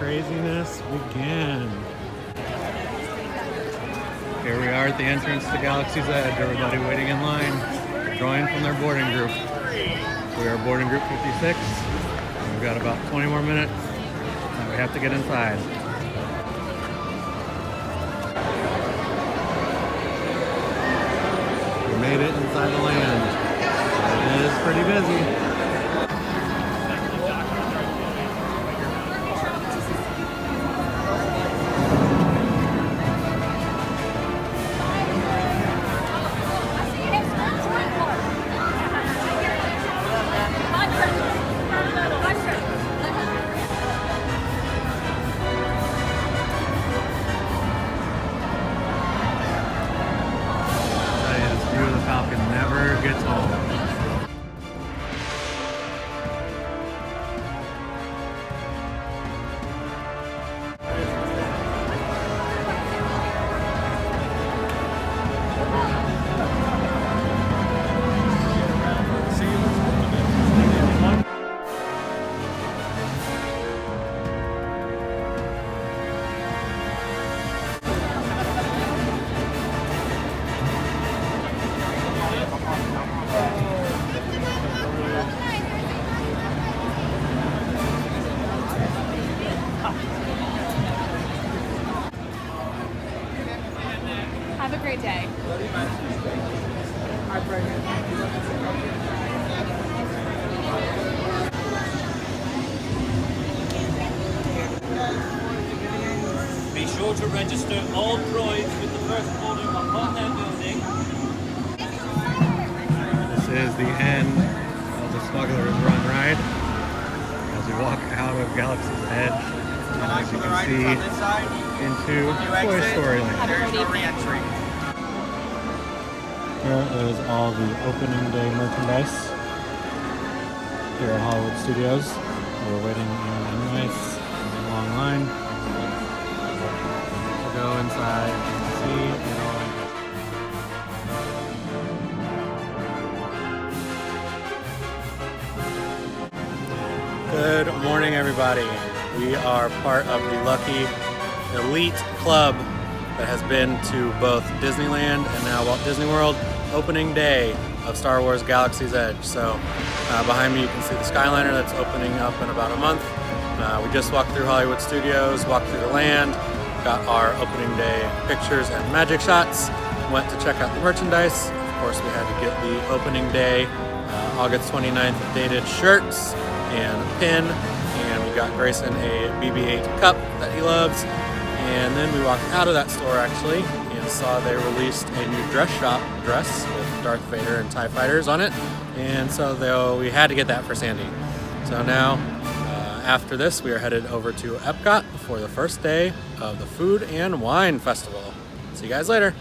craziness begin. Here we are at the entrance to Galaxy's Edge. Everybody waiting in line, drawing from their boarding group. We are boarding group 56. We've got about 20 more minutes and we have to get inside. We made it inside the land. It is pretty busy. Falcon never gets old. Have a great day. Be sure to register all droids with the first order upon their building. This is the end of the Smuggler's Run ride as we walk out of Galaxy's Edge. And as you can see, into Toy Story Land. Have a great Re-entry. Here is all the opening day merchandise here at Hollywood Studios. We're waiting in a nice long line to go inside and see it all. Good morning, everybody. We are part of the lucky elite club that has been to both Disneyland and now Walt Disney World opening day of Star Wars Galaxy's Edge. So behind me you can see the Skyliner that's opening up in about a month. We just walked through Hollywood Studios, walked through the land, got our opening day pictures and magic shots, went to check out the merchandise. Of course we had to get the opening day August 29th dated shirts and a pin, and we got Grayson a BB-8 cup that he loves. And then we walked out of that store actually and saw they released a new dress shop dress with Darth Vader and TIE fighters on it. And so we had to get that for Sandy. So now, after this, we are headed over to Epcot for the first day of the Food and Wine Festival. See you guys later.